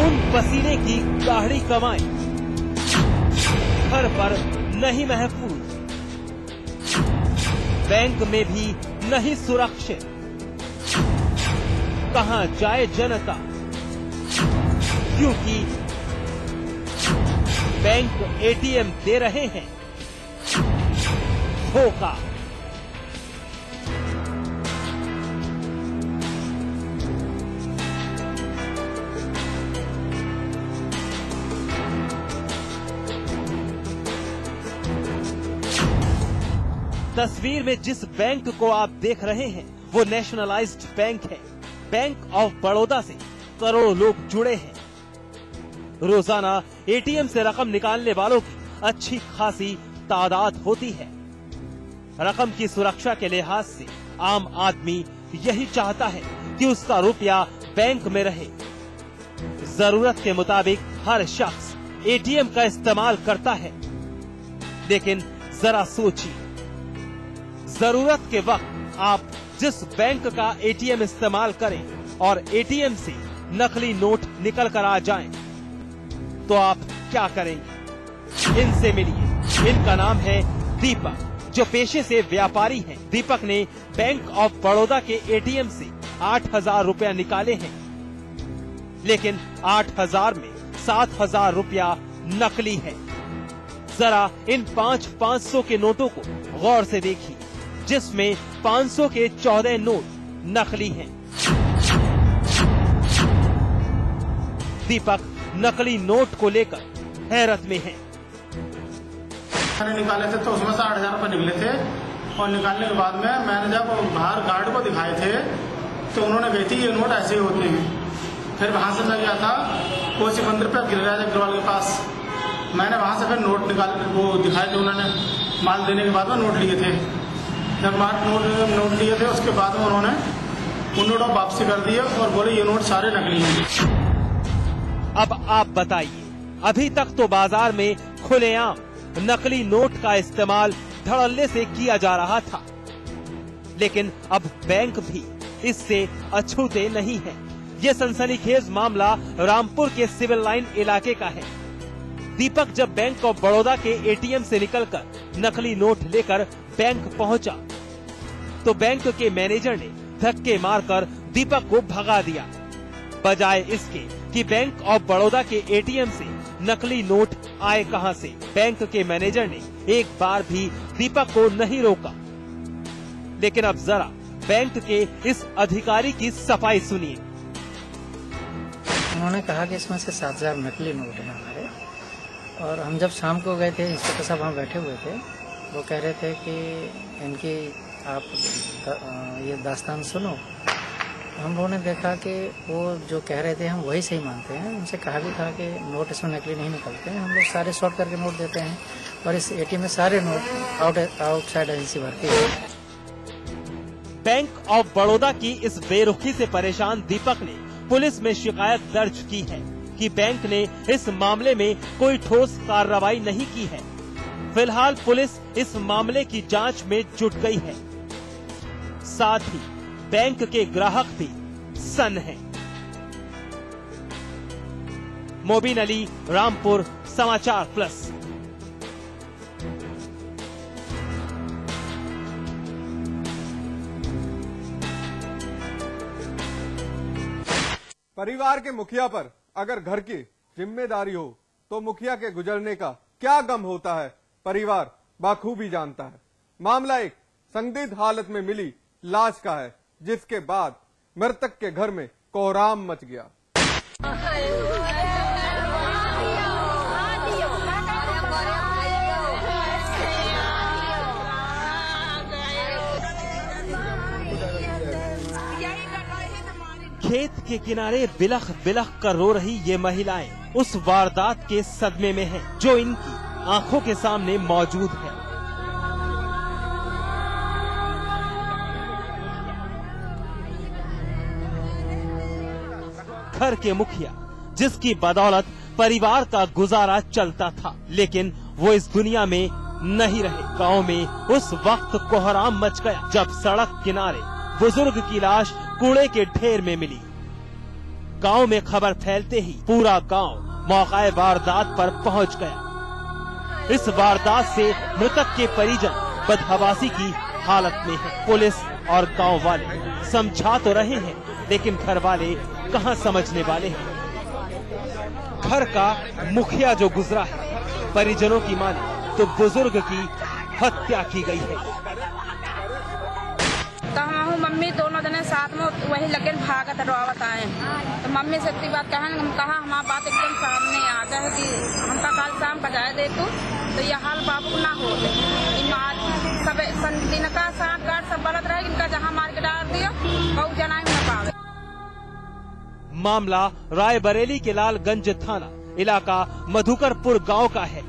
खून पसीने की गाढ़ी कमाई, घर पर नहीं महफूज, बैंक में भी नहीं सुरक्षित। कहां जाए जनता, क्योंकि बैंक एटीएम दे रहे हैं धोखा। तस्वीर में जिस बैंक को आप देख रहे हैं वो नेशनलाइज्ड बैंक है। बैंक ऑफ बड़ौदा से करोड़ों लोग जुड़े हैं। रोजाना एटीएम से रकम निकालने वालों की अच्छी खासी तादाद होती है। रकम की सुरक्षा के लिहाज से आम आदमी यही चाहता है कि उसका रुपया बैंक में रहे। जरूरत के मुताबिक हर शख्स एटीएम का इस्तेमाल करता है, लेकिन जरा सोचिए, जरूरत के वक्त आप जिस बैंक का एटीएम इस्तेमाल करें और एटीएम से नकली नोट निकल कर आ जाएं, तो आप क्या करेंगे? इनसे मिलिए। इनका नाम है दीपक, जो पेशे से व्यापारी हैं। दीपक ने बैंक ऑफ बड़ौदा के एटीएम से 8,000 रुपया निकाले हैं, लेकिन 8,000 में 7,000 रुपया नकली है। जरा इन 500 के नोटों को गौर से देखिए, जिसमें 500 के 14 नोट नकली हैं। दीपक नकली नोट को लेकर हैरत में है। मैंने निकाले थे तो उसमें से 8,000 रुपये निकले थे, और निकालने के बाद में मैंने जब बाहर गार्ड को दिखाए थे तो उन्होंने कही थी ये नोट ऐसे ही होते हैं। फिर वहां से मैं गया था कोसी मंदिर पे गिरिराज अग्रवाल के पास, मैंने वहां से फिर नोट निकाल वो दिखाए थे। उन्होंने माल देने के बाद में नोट लिए थे। जब नोट लिए थे उसके बाद में उन्होंने उन नोटों को वापसी कर दिए और बोले ये नोट सारे नकली हैं। अब आप बताइए, अभी तक तो बाजार में खुलेआम नकली नोट का इस्तेमाल धड़ल्ले से किया जा रहा था, लेकिन अब बैंक भी इससे अछूते नहीं है। ये सनसनीखेज मामला रामपुर के सिविल लाइन इलाके का है। दीपक जब बैंक ऑफ बड़ौदा के एटीएम से निकलकर नकली नोट लेकर बैंक पहुंचा, तो बैंक के मैनेजर ने धक्के मारकर दीपक को भगा दिया। बजाय इसके कि बैंक ऑफ बड़ौदा के एटीएम से नकली नोट आए कहां से, बैंक के मैनेजर ने एक बार भी दीपक को नहीं रोका। लेकिन अब जरा बैंक के इस अधिकारी की सफाई सुनिए। उन्होंने कहा कि इसमें से 7,000 नकली नोट हैं हमारे, और हम जब शाम को गए थे, इंस्पेक्टर साहब वहाँ बैठे हुए थे, वो कह रहे थे कि इनकी आप ये दास्तान सुनो। हम लोगों ने देखा कि वो जो कह रहे थे हम वही सही मानते हैं। उनसे कहा भी था कि नोट इसमें नकली नहीं निकलते हैं, हम लोग सारे शॉर्ट करके नोट देते हैं, और इस एटीएम में सारे नोट आउटसाइड एजेंसी भरती है। बैंक ऑफ बड़ौदा की इस बेरुखी से परेशान दीपक ने पुलिस में शिकायत दर्ज की है कि बैंक ने इस मामले में कोई ठोस कार्रवाई नहीं की है। फिलहाल पुलिस इस मामले की जांच में जुट गई है। साथ ही बैंक के ग्राहक भी सन्न हैं। मोबिन अली, रामपुर, समाचार प्लस। परिवार के मुखिया पर अगर घर की जिम्मेदारी हो तो मुखिया के गुजरने का क्या गम होता है, परिवार बाखूबी जानता है। मामला एक संदिग्ध हालत में मिली लाश का है, जिसके बाद मृतक के घर में कोहराम मच गया। खेत के किनारे बिलख बिलख कर रो रही ये महिलाएं उस वारदात के सदमे में हैं, जो इनकी आंखों के सामने मौजूद है। घर के मुखिया, जिसकी बदौलत परिवार का गुजारा चलता था, लेकिन वो इस दुनिया में नहीं रहे। गांव में उस वक्त कोहराम मच गया जब सड़क किनारे बुजुर्ग की लाश कूड़े के ढेर में मिली। गांव में खबर फैलते ही पूरा गांव मौके वारदात पर पहुंच गया। इस वारदात से मृतक के परिजन बदहवासी की हालत में है। पुलिस और गांव वाले समझा तो रहे हैं, लेकिन घर वाले कहां समझने वाले हैं। घर का मुखिया जो गुजरा है, परिजनों की माने तो बुजुर्ग की हत्या की गई है। तो हम मम्मी दोनों जने साथ में वही लगे भागत रोवत आए। तो मम्मी से इतनी बात कहा, हम कहा हमारी बात एकदम सामने आ जाए कि हमका काल शाम का जाए दे तो यह हाल बाबू ना हो। सब दिन का साथ गार्ड सब बलत रहे, इनका जहाँ मार के डाल दिया बहुत जना ही न पावे। मामला रायबरेली के लालगंज थाना इलाका मधुकरपुर गांव का है।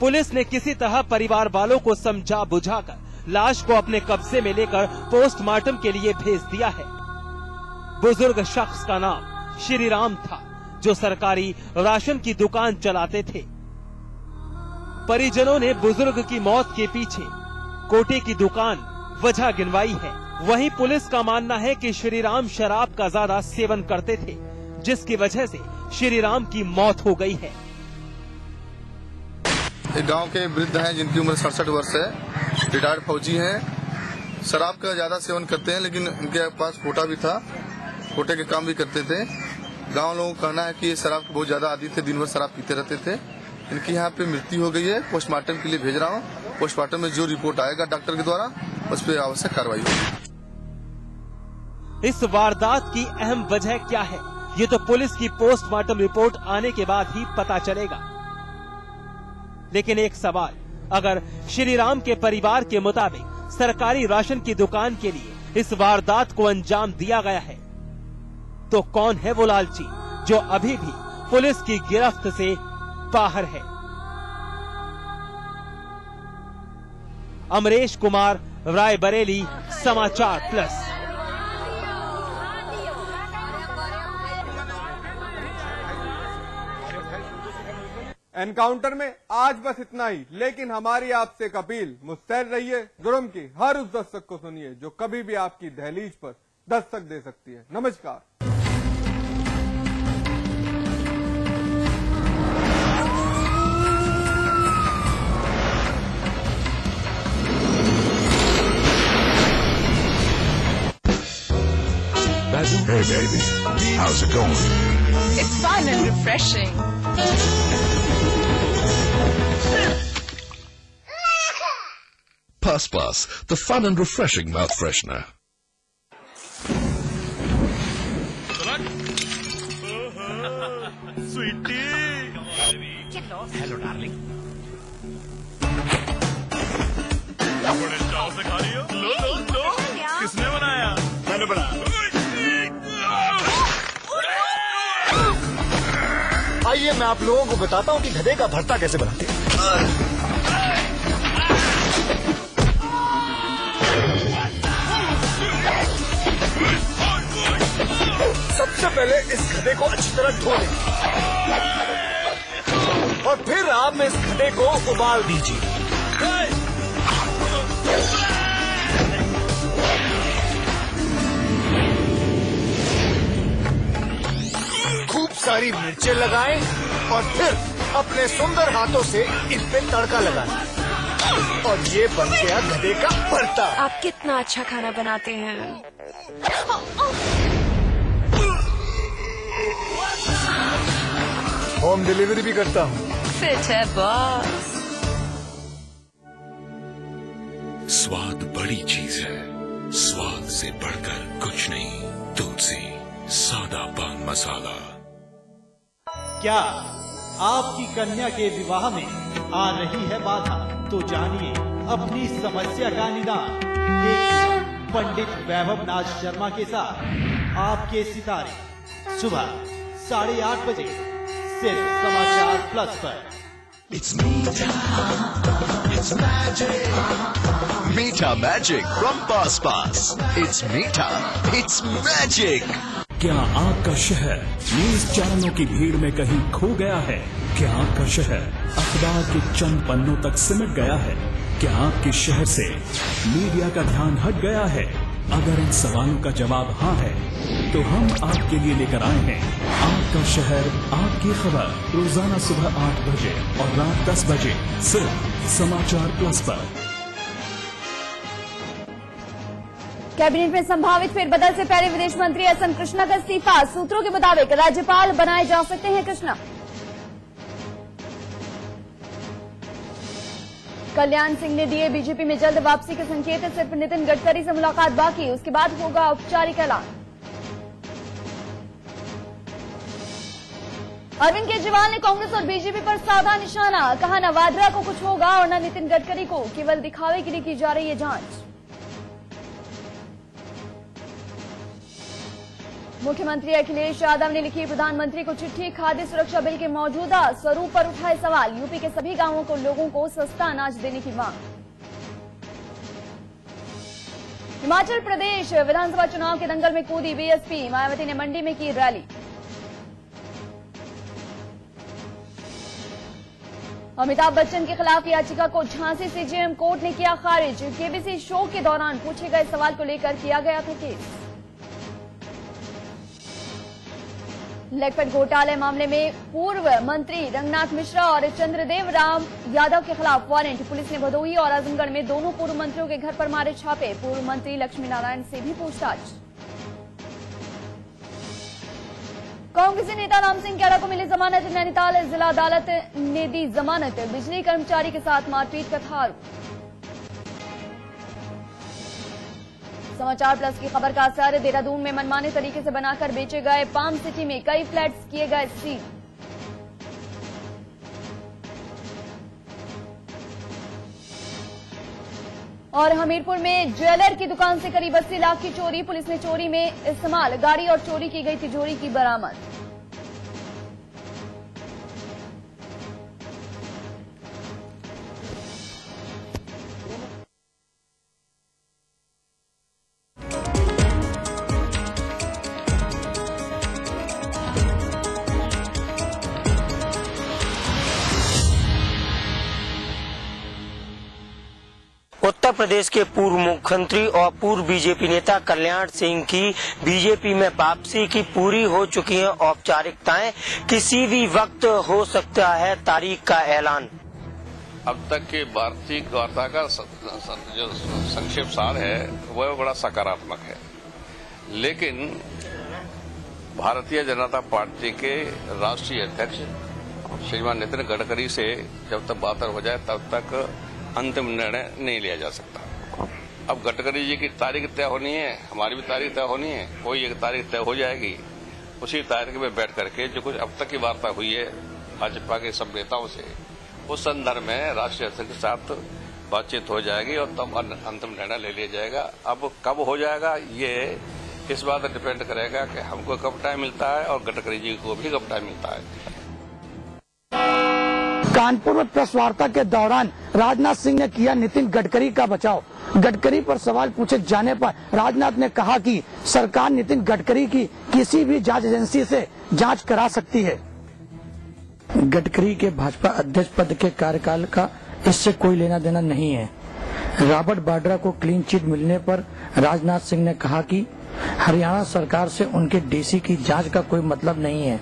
पुलिस ने किसी तरह परिवार वालों को समझा बुझाकर लाश को अपने कब्जे में लेकर पोस्टमार्टम के लिए भेज दिया है। बुजुर्ग शख्स का नाम श्रीराम था, जो सरकारी राशन की दुकान चलाते थे। परिजनों ने बुजुर्ग की मौत के पीछे कोटे की दुकान वजह गिनवाई है। वहीं पुलिस का मानना है कि श्रीराम शराब का ज्यादा सेवन करते थे, जिसकी वजह से श्रीराम की मौत हो गई है। गांव के वृद्ध हैं जिनकी उम्र 67 वर्ष है, रिटायर्ड फौजी हैं। शराब का ज्यादा सेवन करते हैं, लेकिन उनके पास कोटा भी था, कोटे के काम भी करते थे। गांव लोगों का कहना है कि ये शराब बहुत ज्यादा आदी थे, दिन भर शराब पीते रहते थे। इनकी यहाँ पे मृत्यु हो गई है। पोस्टमार्टम के लिए भेज रहा हूँ। पोस्टमार्टम में जो रिपोर्ट आएगा डॉक्टर के द्वारा, उस पर आवश्यक कार्रवाई होगी। इस वारदात की अहम वजह क्या है, ये तो पुलिस की पोस्टमार्टम रिपोर्ट आने के बाद ही पता चलेगा। लेकिन एक सवाल, अगर श्रीराम के परिवार के मुताबिक सरकारी राशन की दुकान के लिए इस वारदात को अंजाम दिया गया है, तो कौन है वो लालची जो अभी भी पुलिस की गिरफ्त से बाहर है? अमरेश कुमार, रायबरेली, समाचार प्लस। एनकाउंटर में आज बस इतना ही, लेकिन हमारी आपसे एक अपील, मुस्तैद रहिए। जुर्म की हर उस दस्तक को सुनिए जो कभी भी आपकी दहलीज पर दस्तक दे सकती है। नमस्कार। Hey baby, how's it going? It's fun and refreshing. Puss Puss, the fun and refreshing mouth freshener. Sweetie. Hello darling. बड़े चाव से खा रही हो? लो। किसने बनाया? मैंने बनाया। आइए मैं आप लोगों को बताता हूँ कि गधे का भरता कैसे बनाते हैं। सबसे पहले इस गधे को अच्छी तरह धो लें और फिर आप इस गधे को उबाल दीजिए। खूब सारी मिर्चें लगाएं और फिर अपने सुंदर हाथों से इन पे तड़का लगाएं और ये बन गया गधे का भरता। आप कितना अच्छा खाना बनाते हैं। होम डिलीवरी भी करता हूँ। फिट है बॉस। स्वाद बड़ी चीज है, स्वाद से बढ़कर कुछ नहीं। तुलसी सादा पान मसाला। क्या आपकी कन्या के विवाह में आ रही है बाधा? तो जानिए अपनी समस्या का निदान एक पंडित वैभव नाथ शर्मा के साथ आपके सितारे सुबह 8:30 बजे सिर्फ समाचार प्लस पर। It's Meeta. It's magic. Meeta magic from Pass Pass. It's Meeta. It's magic. क्या आपका शहर न्यूज चैनलों की भीड़ में कहीं खो गया है? क्या आपका शहर अखबार के चंद पन्नों तक सिमट गया है? क्या आपके शहर से मीडिया का ध्यान हट गया है? अगर इन सवालों का जवाब हाँ है तो हम आपके लिए लेकर आए हैं आपका शहर, आपकी खबर, रोजाना सुबह 8 बजे और रात 10 बजे सिर्फ समाचार प्लस पर। कैबिनेट में संभावित फेरबदल से पहले विदेश मंत्री एस.एन. कृष्णा का इस्तीफा। सूत्रों के मुताबिक राज्यपाल बनाए जा सकते हैं कृष्णा। कल्याण सिंह ने दिए बीजेपी में जल्द वापसी के संकेत। सिर्फ नितिन गडकरी से मुलाकात बाकी, उसके बाद होगा औपचारिक ऐलान। अरविंद केजरीवाल ने कांग्रेस और बीजेपी पर साधा निशाना। कहा न वाड्रा को कुछ होगा और न नितिन गडकरी को, केवल दिखावे के लिए की जा रही है जांच। मुख्यमंत्री अखिलेश यादव ने लिखी प्रधानमंत्री को चिट्ठी। खाद्य सुरक्षा बिल के मौजूदा स्वरूप पर उठाए सवाल। यूपी के सभी गांवों को लोगों को सस्ता अनाज देने की मांग। हिमाचल प्रदेश विधानसभा चुनाव के दंगल में कूदी बीएसपी। मायावती ने मंडी में की रैली। अमिताभ बच्चन के खिलाफ याचिका को झांसी सीजेएम कोर्ट ने किया खारिज। केबीसी शो के दौरान पूछे गए सवाल को लेकर किया गया था केस। लेगपेट घोटाले मामले में पूर्व मंत्री रंगनाथ मिश्रा और चंद्रदेव राम यादव के खिलाफ वारंट। पुलिस ने भदोही और आजमगढ़ में दोनों पूर्व मंत्रियों के घर पर मारे छापे। पूर्व मंत्री लक्ष्मी नारायण से भी पूछताछ। कांग्रेसी नेता राम सिंह कैरा को मिली जमानत। नैनीताल जिला अदालत ने दी जमानत। बिजली कर्मचारी के साथ मारपीट का था आरोप। समाचार प्लस की खबर का असर। देहरादून में मनमाने तरीके से बनाकर बेचे गए। पाम सिटी में कई फ्लैट्स किए गए सील। और हमीरपुर में ज्वेलर की दुकान से करीब 80 लाख की चोरी। पुलिस ने चोरी में इस्तेमाल गाड़ी और चोरी की गई तिजोरी की बरामद। उत्तर प्रदेश के पूर्व मुख्यमंत्री और पूर्व बीजेपी नेता कल्याण सिंह की बीजेपी में वापसी की पूरी हो चुकी है औपचारिकताएं। किसी भी वक्त हो सकता है तारीख का ऐलान। अब तक के वार्षिक वार्ता का जो संक्षेप सार है वह बड़ा सकारात्मक है, लेकिन भारतीय जनता पार्टी के राष्ट्रीय अध्यक्ष श्रीमान नितिन गडकरी से जब तक बात हो जाए तब तक अंतिम निर्णय नहीं लिया जा सकता। अब गडकरी जी की तारीख तय होनी है, हमारी भी तारीख तय होनी है। कोई एक तारीख तय हो जाएगी, उसी तारीख में बैठ करके जो कुछ अब तक की वार्ता हुई है भाजपा के सब नेताओं से, उस संदर्भ में राष्ट्रीय अध्यक्ष के साथ बातचीत हो जाएगी और तब अंतिम निर्णय ले लिया जाएगा। अब कब हो जाएगा ये इस बात पर डिपेंड करेगा कि हमको कब टाइम मिलता है और गडकरी जी को भी कब टाइम मिलता है। कानपुर में प्रेस वार्ता के दौरान राजनाथ सिंह ने किया नितिन गडकरी का बचाव। गडकरी पर सवाल पूछे जाने पर राजनाथ ने कहा कि सरकार नितिन गडकरी की किसी भी जांच एजेंसी से जांच करा सकती है। गडकरी के भाजपा अध्यक्ष पद के कार्यकाल का इससे कोई लेना देना नहीं है। रॉबर्ट वाड्रा को क्लीन चिट मिलने पर राजनाथ सिंह ने कहा कि हरियाणा सरकार से उनके डीसी की जांच का कोई मतलब नहीं है,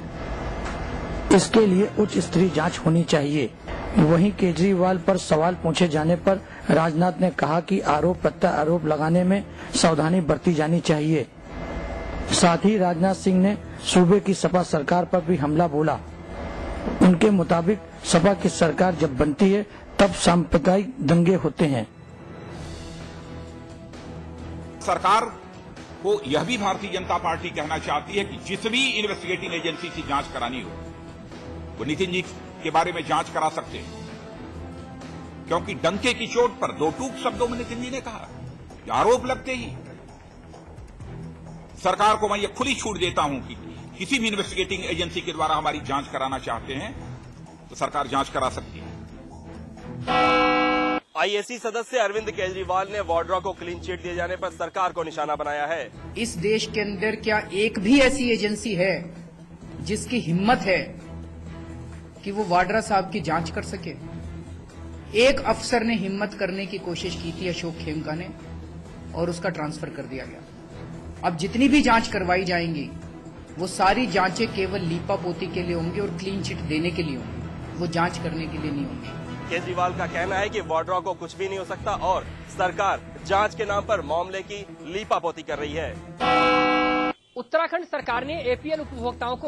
इसके लिए उच्च स्तरीय जांच होनी चाहिए। वहीं केजरीवाल पर सवाल पूछे जाने पर राजनाथ ने कहा कि आरोप प्रत्यारोप लगाने में सावधानी बरती जानी चाहिए। साथ ही राजनाथ सिंह ने सूबे की सपा सरकार पर भी हमला बोला। उनके मुताबिक सपा की सरकार जब बनती है तब सांप्रदायिक दंगे होते हैं। सरकार को यह भी भारतीय जनता पार्टी कहना चाहती है कि जिस भी इन्वेस्टिगेटिंग एजेंसी की जांच करानी हो वो नितिन जी के बारे में जांच करा सकते हैं, क्योंकि डंके की चोट पर दो टूक शब्दों में नितिन जी ने कहा कि आरोप लगते ही सरकार को मैं ये खुली छूट देता हूं कि किसी भी इन्वेस्टिगेटिंग एजेंसी के द्वारा हमारी जांच कराना चाहते हैं तो सरकार जांच करा सकती है। आईएसी सदस्य अरविंद केजरीवाल ने वाड्रा को क्लीन चिट दिए जाने पर सरकार को निशाना बनाया है। इस देश के अंदर क्या एक भी ऐसी एजेंसी है जिसकी हिम्मत है कि वो वाड्रा साहब की जांच कर सके? एक अफसर ने हिम्मत करने की कोशिश की थी, अशोक खेमका ने, और उसका ट्रांसफर कर दिया गया। अब जितनी भी जांच करवाई जाएंगी वो सारी जांचें केवल लीपापोती के लिए होंगी और क्लीन चिट देने के लिए होंगी, वो जांच करने के लिए नहीं होंगी। केजरीवाल का कहना है कि वाड्रा को कुछ भी नहीं हो सकता और सरकार जांच के नाम पर मामले की लीपापोती कर रही है। उत्तराखंड सरकार ने एपीएल उपभोक्ताओं को